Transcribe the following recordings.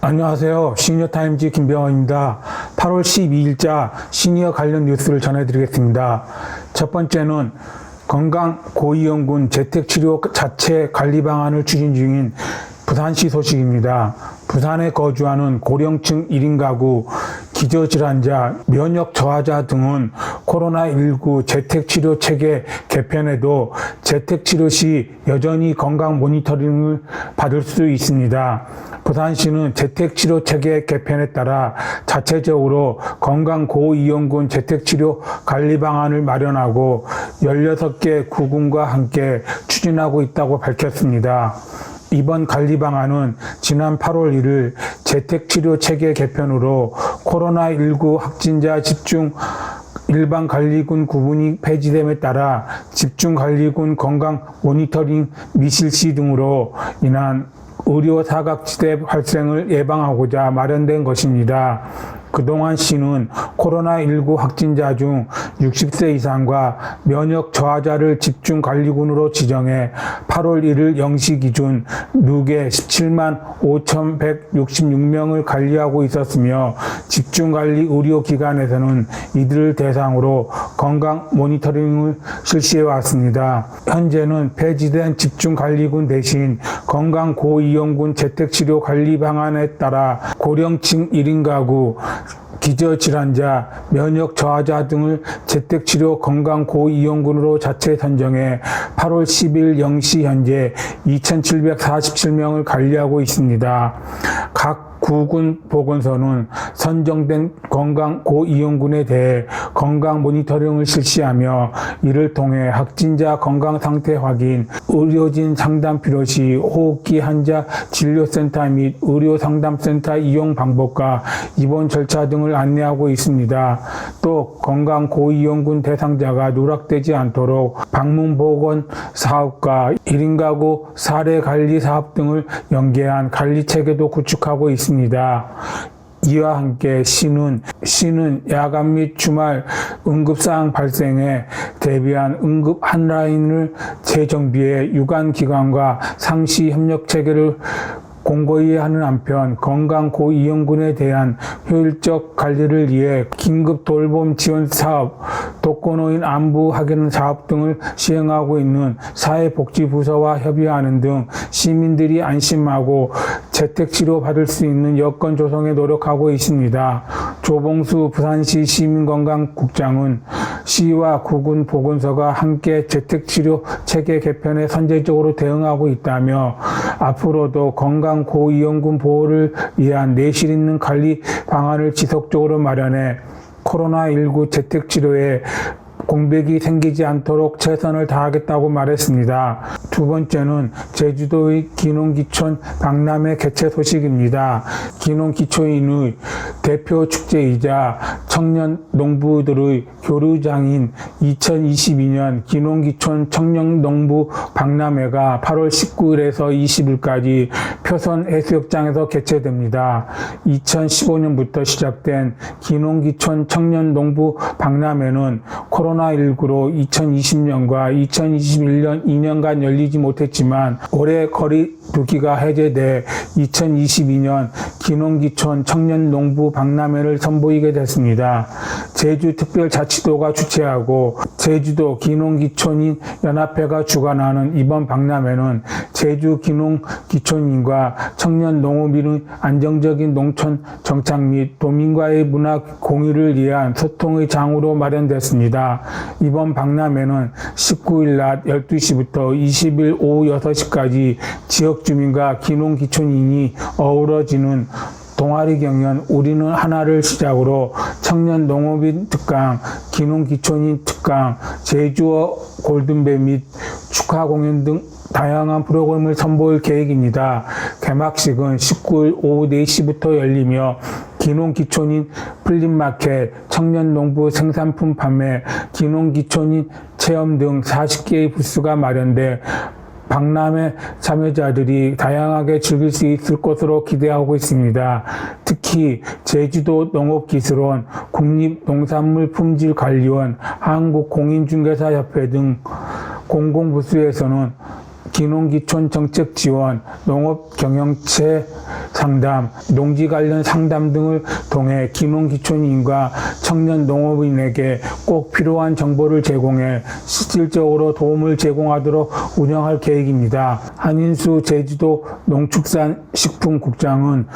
안녕하세요. 시니어타임즈 김병헌입니다. 8월 12일자 시니어 관련 뉴스를 전해드리겠습니다. 첫 번째는 건강 고위험군 재택치료 자체 관리 방안을 추진 중인 부산시 소식입니다. 부산에 거주하는 고령층 1인 가구, 기저질환자, 면역 저하자 등은 코로나19 재택치료 체계 개편에도 재택치료 시 여전히 건강 모니터링을 받을 수 있습니다. 부산시는 재택치료 체계 개편에 따라 자체적으로 건강 고위험군 재택치료 관리 방안을 마련하고 16개 구군과 함께 추진하고 있다고 밝혔습니다. 이번 관리 방안은 지난 8월 1일 재택치료 체계 개편으로 코로나19 확진자 집중 일반관리군 구분이 폐지됨에 따라 집중관리군 건강 모니터링 미실시 등으로 인한 의료 사각지대 발생을 예방하고자 마련된 것입니다. 그동안 시는 코로나19 확진자 중 60세 이상과 면역 저하자를 집중관리군으로 지정해 8월 1일 0시 기준 누계 17만 5,166명을 관리하고 있었으며 집중관리 의료기관에서는 이들을 대상으로 건강 모니터링을 실시해 왔습니다. 현재는 폐지된 집중관리군 대신 건강 고위험군 재택치료 관리 방안에 따라 고령층 1인 가구, 기저질환자, 면역 저하자 등을 재택치료 건강 고위험군으로 자체 선정해 8월 10일 0시 현재 2,747명을 관리하고 있습니다. 각 구군 보건소는 선정된 건강 고위험군에 대해 건강 모니터링을 실시하며 이를 통해 확진자 건강 상태 확인, 의료진 상담 필요시 호흡기 환자 진료센터 및 의료상담센터 이용 방법과 입원 절차 등을 안내하고 있습니다. 또 건강 고위험군 대상자가 누락되지 않도록 방문보건 사업과 1인 가구 사례 관리 사업 등을 연계한 관리 체계도 구축하고 있습니다. 이와 함께 시는 야간 및 주말 응급사항 발생에 대비한 응급 한라인을 재정비해 유관기관과 상시 협력 체계를 공고히 하는 한편 건강 고위험군에 대한 효율적 관리를 위해 긴급 돌봄 지원 사업, 독거노인 안부 확인 사업 등을 시행하고 있는 사회복지부서와 협의하는 등 시민들이 안심하고 재택치료 받을 수 있는 여건 조성에 노력하고 있습니다. 조봉수 부산시 시민건강국장은 시와 구군 보건소가 함께 재택치료 체계 개편에 선제적으로 대응하고 있다며 앞으로도 건강 고위험군 보호를 위한 내실 있는 관리 방안을 지속적으로 마련해 코로나19 재택치료에 공백이 생기지 않도록 최선을 다하겠다고 말했습니다. 두 번째는 제주도의 기농기촌 박람회 개최 소식입니다. 기농기촌인의 대표 축제이자 청년 농부들의 교류장인 2022년 기농기촌 청년농부 박람회가 8월 19일에서 20일까지 표선 해수욕장에서 개최됩니다. 2015년부터 시작된 기농기촌 청년농부 박람회는 코로나19로 2020년과 2021년 2년간 열리지 못했지만 올해 거리두기가 해제돼 2022년 기농기촌 청년농부 박람회를 선보이게 됐습니다. 제주특별자치도가 주최하고 제주도 기농기촌인 연합회가 주관하는 이번 박람회는 제주 기농기촌인과 청년농업인의 안정적인 농촌 정착 및 도민과의 문화 공유를 위한 소통의 장으로 마련됐습니다. 이번 박람회는 19일 낮 12시부터 20일 오후 6시까지 지역 주민과 기농기촌인이 어우러지는 동아리 경연 우리는 하나를 시작으로 청년 농업인 특강, 기농기촌인 특강, 제주어 골든벨 및 축하 공연 등 다양한 프로그램을 선보일 계획입니다. 개막식은 19일 오후 4시부터 열리며 기농기촌인 플립마켓, 청년농부 생산품 판매, 기농기촌인 체험 등 40개의 부스가 마련돼 박람회 참여자들이 다양하게 즐길 수 있을 것으로 기대하고 있습니다. 특히 제주도 농업기술원, 국립농산물품질관리원, 한국공인중개사협회 등 공공부스에서는 기농기촌 정책 지원, 농업 경영체 상담, 농지 관련 상담 등을 통해 기농기촌인과 청년 농업인에게 꼭 필요한 정보를 제공해 실질적으로 도움을 제공하도록 운영할 계획입니다. 한인수 제주도 농축산식품국장은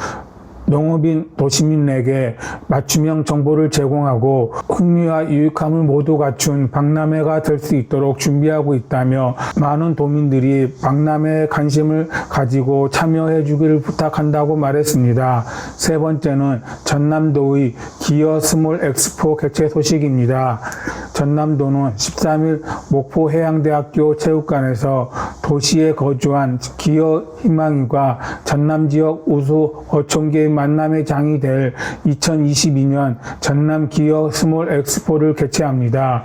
농업인 도시민에게 맞춤형 정보를 제공하고 흥미와 유익함을 모두 갖춘 박람회가 될 수 있도록 준비하고 있다며 많은 도민들이 박람회에 관심을 가지고 참여해 주기를 부탁한다고 말했습니다. 세 번째는 전남도의 기어 스몰 엑스포 개최 소식입니다. 전남도는 13일 목포해양대학교 체육관에서 도시에 거주한 기어 희망인과 전남 지역 우수 어촌계의 만남의 장이 될 2022년 전남 기어 스몰 엑스포를 개최합니다.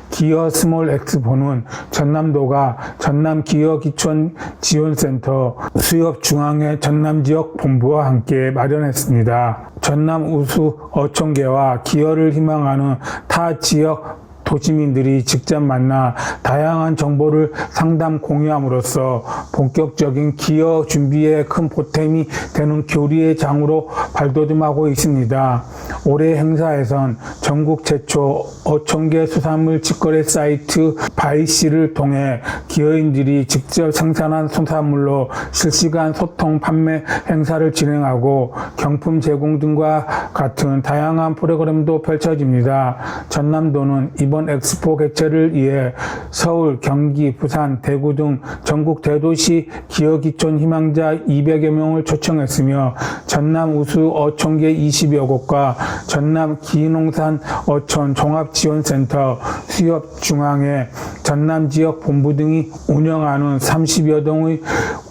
기어 스몰 엑스포는 전남도가 전남 기어 기촌 지원센터 수협중앙회 전남 지역 본부와 함께 마련했습니다. 전남 우수 어촌계와 기어를 희망하는 타 지역 도시민들이 직접 만나 다양한 정보를 상담 공유함으로써 본격적인 기여 준비에 큰 보탬이 되는 교류의 장으로 발돋움하고 있습니다. 올해 행사에선 전국 최초 어촌계 수산물 직거래 사이트 바이씨를 통해 기여인들이 직접 생산한 수산물로 실시간 소통 판매 행사를 진행하고 경품 제공 등과 같은 다양한 프로그램도 펼쳐집니다. 전남도는 이번 엑스포 개최를 위해 서울, 경기, 부산, 대구 등 전국 대도시 기여기촌 희망자 200여 명을 초청했으며 전남 우수 어촌계 20여 곳과 전남 기농산 어촌 종합지원센터 수협중앙회 전남 지역 본부 등이 운영하는 30여 동의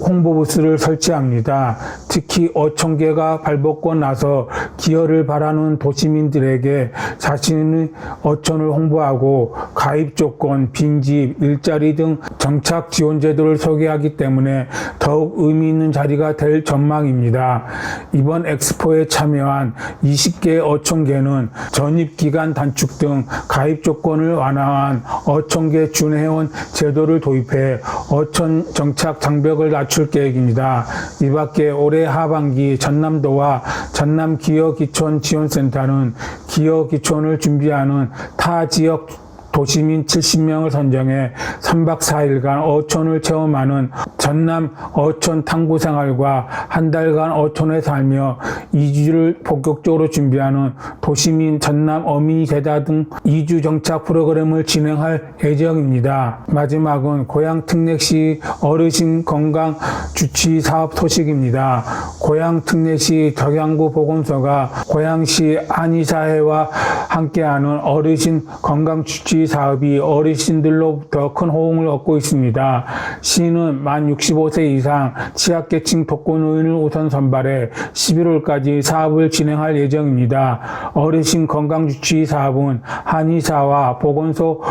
홍보부스를 설치합니다. 특히 어촌계가 발벗고 나서 기여를 바라는 도시민들에게 자신의 어촌을 홍보하고 가입 조건, 빈집, 일자리 등 정착 지원 제도를 소개하기 때문에 더욱 의미 있는 자리가 될 전망입니다. 이번 엑스포에 참여한 20개 어촌계는 전입기간 단축 등 가입 조건을 완화한 어촌계 준회원 제도를 도입해 어촌 정착 장벽을 낮출 계획입니다. 이 밖에 올해 하반기 전남도와 전남 기여기촌 지원센터는 기여기촌을 준비하는 타 지역 도시민 70명을 선정해 3박 4일간 어촌을 체험하는 전남 어촌 탐구 생활과 한 달간 어촌에 살며 2주를 본격적으로 준비하는 도시민 전남 어민이 되다 등 2주 정착 프로그램을 진행할 예정입니다. 마지막은 고향 특례시 어르신 건강 주치 사업 소식입니다. 고향 특례시 덕양구 보건소가 고향시 한의사회와 함께하는 어르신 건강 주치 사업이 어르신들로부터 큰 호응을 얻고 있습니다. 시는 만 65세 이상 취약계층 독거노인을 우선 선발해 11월까지 사업을 진행할 예정입니다. 어르신 건강주치 사업은 한의사와 보건소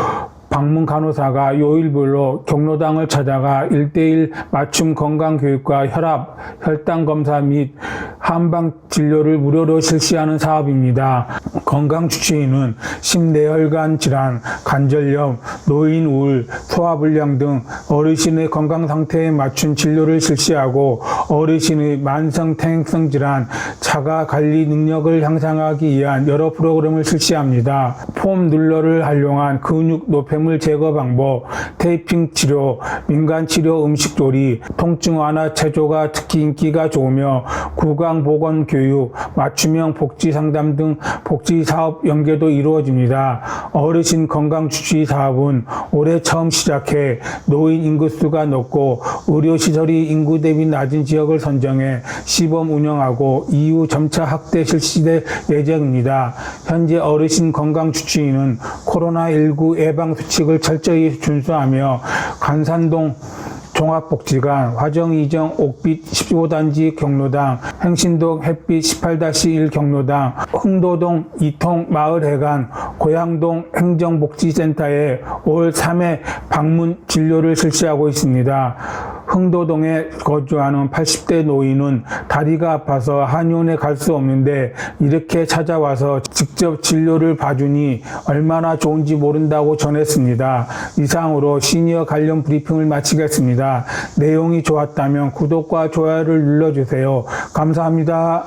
방문 간호사가 요일별로 경로당을 찾아가 1:1 맞춤 건강교육과 혈압, 혈당 검사 및 한방 진료를 무료로 실시하는 사업입니다. 건강주치의는 심내혈관 질환, 관절염, 노인 우울, 소화불량 등 어르신의 건강 상태에 맞춘 진료를 실시하고 어르신의 만성 퇴행성 질환, 자가 관리 능력을 향상하기 위한 여러 프로그램을 실시합니다. 폼 룰러를 활용한 근육 노폐물 제거 방법, 테이핑 치료, 민간 치료 음식조리, 통증 완화 체조가 특히 인기가 좋으며 구강 보건 교육, 맞춤형 복지 상담 등 복지 사업 연계도 이루어집니다. 어르신 건강 주치 사업은 올해 처음 시작해 노인 인구수가 높고 의료시설이 인구 대비 낮은 지역을 선정해 시범 운영하고 이후 점차 확대 실시될 예정입니다. 현재 어르신 건강 주치의는 코로나19 예방 수칙을 철저히 준수하며 관산동 종합복지관, 화정이정 옥빛 15단지 경로당, 행신동 햇빛 18-1 경로당, 흥도동 이통 마을회관, 고양동 행정복지센터에 올 3회 방문 진료를 실시하고 있습니다. 흥도동에 거주하는 80대 노인은 다리가 아파서 한의원에 갈 수 없는데 이렇게 찾아와서 직접 진료를 봐주니 얼마나 좋은지 모른다고 전했습니다. 이상으로 시니어 관련 브리핑을 마치겠습니다. 내용이 좋았다면 구독과 좋아요를 눌러주세요. 감사합니다.